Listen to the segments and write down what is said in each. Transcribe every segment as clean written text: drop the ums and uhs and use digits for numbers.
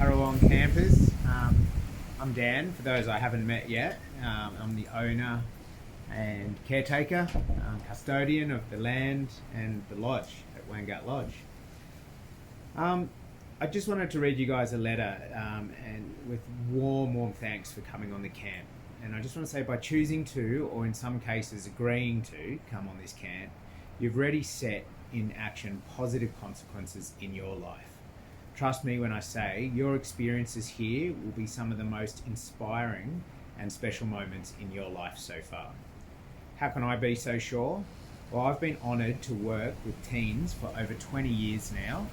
Currawong campers. I'm Dan, for those I haven't met yet. I'm the owner and caretaker, custodian of the land and the lodge at Wangat Lodge. I just wanted to read you guys a letter and with warm thanks for coming on the camp. And I just want to say, by choosing to, or in some cases agreeing to, come on this camp, you've already set in action positive consequences in your life. Trust me when I say your experiences here will be some of the most inspiring and special moments in your life so far. How can I be so sure? Well, I've been honoured to work with teens for over 20 years now,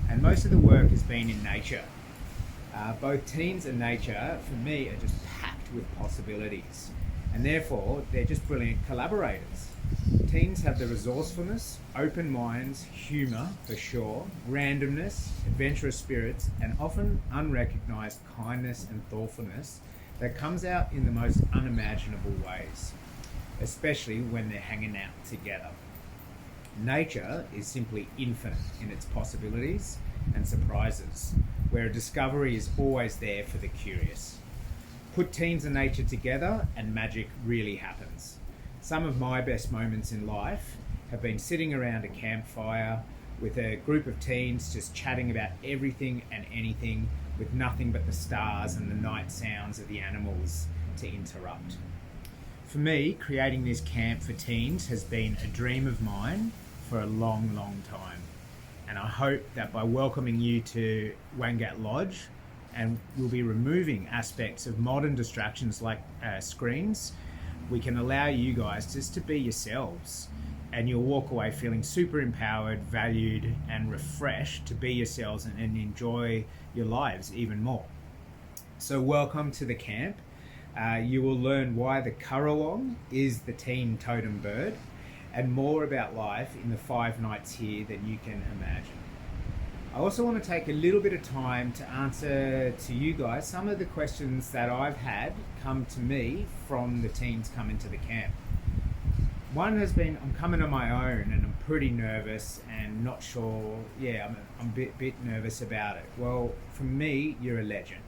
and most of the work has been in nature. Both teens and nature, for me, are just packed with possibilities, and therefore they're just brilliant collaborators. Teens have the resourcefulness, open minds, humour for sure, randomness, adventurous spirits, and often unrecognised kindness and thoughtfulness that comes out in the most unimaginable ways, especially when they're hanging out together. Nature is simply infinite in its possibilities and surprises, where a discovery is always there for the curious. Put teens and nature together and magic really happens. Some of my best moments in life have been sitting around a campfire with a group of teens just chatting about everything and anything, with nothing but the stars and the night sounds of the animals to interrupt. For me, creating this camp for teens has been a dream of mine for a long time. And I hope that by welcoming you to Wangat Lodge, and we'll be removing aspects of modern distractions like screens, we can allow you guys just to be yourselves, and you'll walk away feeling super empowered, valued, and refreshed to be yourselves and enjoy your lives even more. So welcome to the camp. You will learn why the Currawong is the teen totem bird, and more about life in the 5 nights here than you can imagine. I also want to take a little bit of time to answer to you guys some of the questions that I've had come to me from the teens coming to the camp. One has been, I'm coming on my own and I'm pretty nervous and not sure, I'm a bit nervous about it. Well, for me, you're a legend.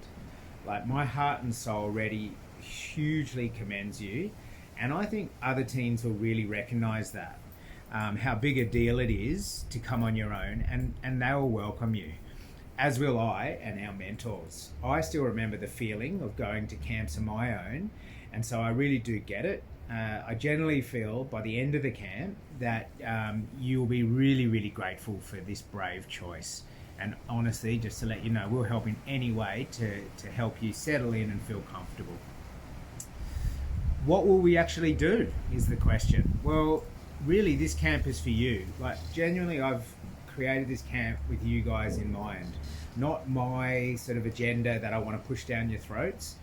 Like, my heart and soul already hugely commends you, and I think other teens will really recognise that. How big a deal it is to come on your own, and they will welcome you, as will I and our mentors. I still remember the feeling of going to camps on my own, and so I really do get it. I generally feel by the end of the camp that you'll be really grateful for this brave choice. And honestly, just to let you know, we'll help in any way to help you settle in and feel comfortable. What will we actually do is the question. Well, really, this camp is for you. Like, genuinely, I've created this camp with you guys in mind, not my sort of agenda that I want to push down your throats.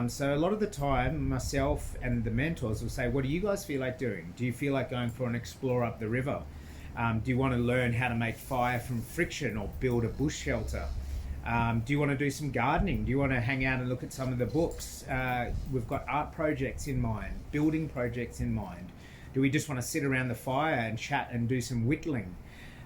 So a lot of the time, myself and the mentors will say, what do you guys feel like doing? Do you feel like going for an explore up the river? Do you want to learn how to make fire from friction or build a bush shelter? Do you want to do some gardening? Do you want to hang out and look at some of the books? We've got art projects in mind, building projects in mind. Do we just want to sit around the fire and chat and do some whittling?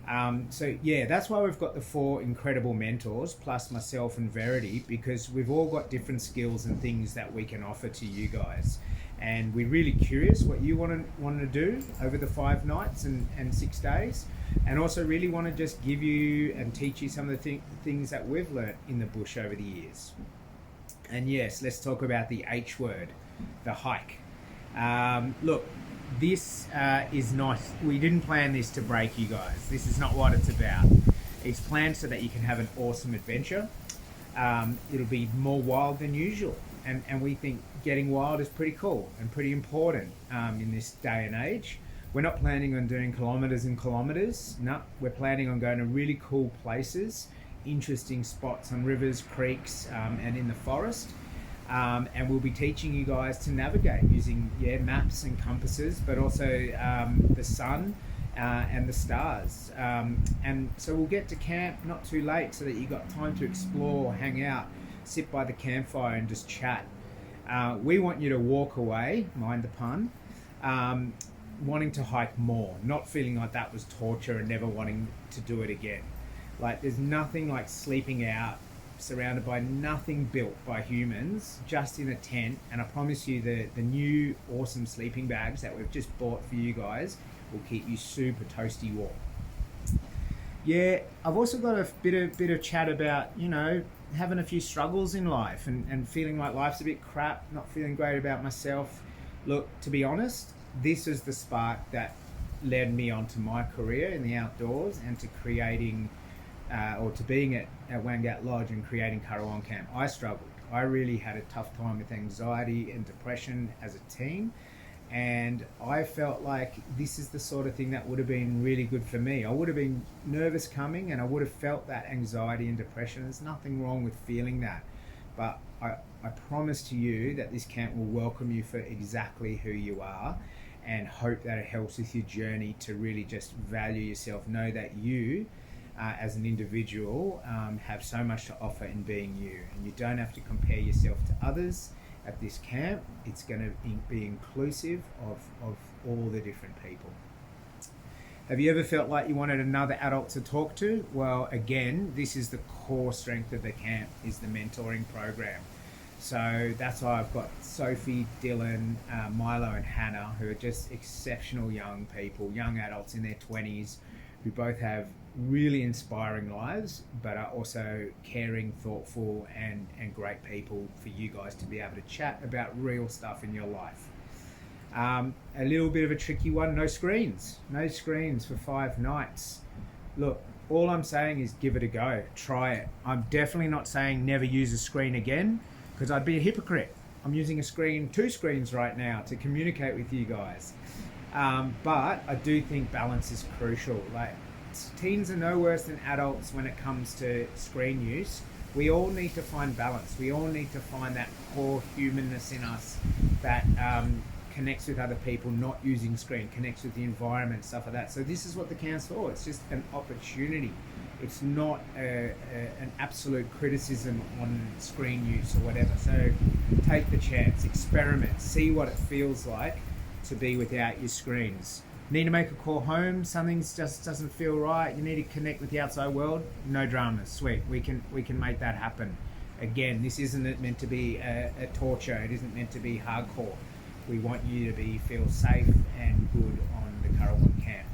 That's why we've got the 4 incredible mentors, plus myself and Verity, because we've all got different skills and things that we can offer to you guys. And we're really curious what you want to do over the 5 nights and 6 days, and also really want to just give you and teach you some of the things that we've learnt in the bush over the years. And yes, let's talk about the H word, the hike. Look, this is not, we didn't plan this to break you guys. This is not what it's about. It's planned so that you can have an awesome adventure. It'll be more wild than usual. And we think getting wild is pretty cool and pretty important in this day and age. We're not planning on doing kilometres and kilometres. No, we're planning on going to really cool places, interesting spots on rivers, creeks, and in the forest. And we'll be teaching you guys to navigate using maps and compasses, but also the sun and the stars. And so we'll get to camp not too late so that you got time to explore, hang out, sit by the campfire and just chat. We want you to walk away, mind the pun, wanting to hike more, not feeling like that was torture and never wanting to do it again. Like, there's nothing like sleeping out surrounded by nothing built by humans, just in a tent. And I promise you the new awesome sleeping bags that we've just bought for you guys will keep you super toasty warm. Yeah, I've also got a bit of chat about, you know, having a few struggles in life and feeling like life's a bit crap, not feeling great about myself. Look, to be honest, this is the spark that led me onto my career in the outdoors and to creating or to being at Wangat Lodge and creating Currawong Camp. I struggled. I really had a tough time with anxiety and depression as a teen, and I felt like this is the sort of thing that would have been really good for me. I would have been nervous coming, and I would have felt that anxiety and depression. There's nothing wrong with feeling that, but I promise to you that this camp will welcome you for exactly who you are, and hope that it helps with your journey to really just value yourself. Know that you as an individual have so much to offer in being you, and you don't have to compare yourself to others. At this camp, it's going to be inclusive of all the different people. Have you ever felt like you wanted another adult to talk to? Well, again, this is the core strength of the camp, is the mentoring program. So that's why I've got Sophie, Dylan, Milo and Hannah, who are just exceptional young people, young adults in their 20s, who both have really inspiring lives, but are also caring, thoughtful and great people for you guys to be able to chat about real stuff in your life. A little bit of a tricky one, no screens for 5 nights. Look, all I'm saying is give it a go, try it. I'm definitely not saying never use a screen again, because I'd be a hypocrite. I'm using 2 screens right now to communicate with you guys. But I do think balance is crucial. Like, teens are no worse than adults when it comes to screen use. We all need to find balance. We all need to find that core humanness in us that connects with other people, not using screen, connects with the environment, stuff like that. So this is what the camp's for. It's just an opportunity. It's not an absolute criticism on screen use or whatever. So take the chance, experiment, see what it feels like to be without your screens. Need to make a call home, something just doesn't feel right, you need to connect with the outside world, no dramas, sweet, we can make that happen. Again, this isn't meant to be a torture, it isn't meant to be hardcore. We want you to feel safe and good on the Currawong Camp.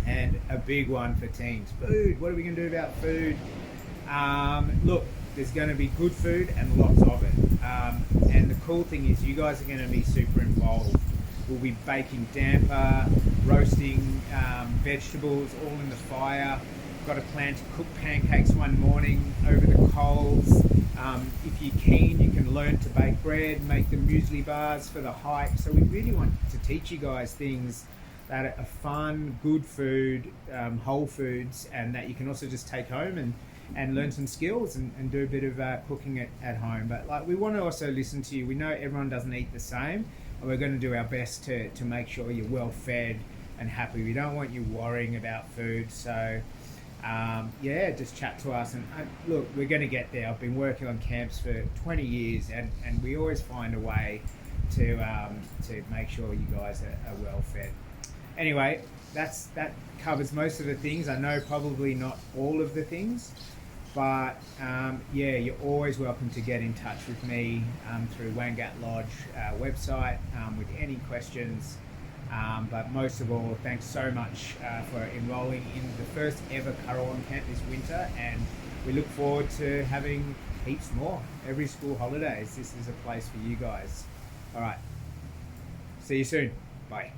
And a big one for teens, food. What are we going to do about food? Look, there's going to be good food and lots of it. And the cool thing is you guys are going to be super involved. We'll be baking damper, roasting vegetables all in the fire. Got a plan to cook pancakes one morning over the coals. If you're keen, you can learn to bake bread, make the muesli bars for the hike. So we really want to teach you guys things that are fun, good food, whole foods, and that you can also just take home and learn some skills and do a bit of cooking at home. But like, we want to also listen to you. We know everyone doesn't eat the same, and we're going to do our best to make sure you're well fed and happy. We don't want you worrying about food. So yeah, just chat to us. And look, we're going to get there. I've been working on camps for 20 years, and we always find a way to make sure you guys are well fed. Anyway, that covers most of the things. I know probably not all of the things, but yeah, you're always welcome to get in touch with me through Wangat Lodge website with any questions. But most of all, thanks so much for enrolling in the first ever Currawong Camp this winter, and we look forward to having heaps more every school holidays. This is a place for you guys. All right, see you soon. Bye.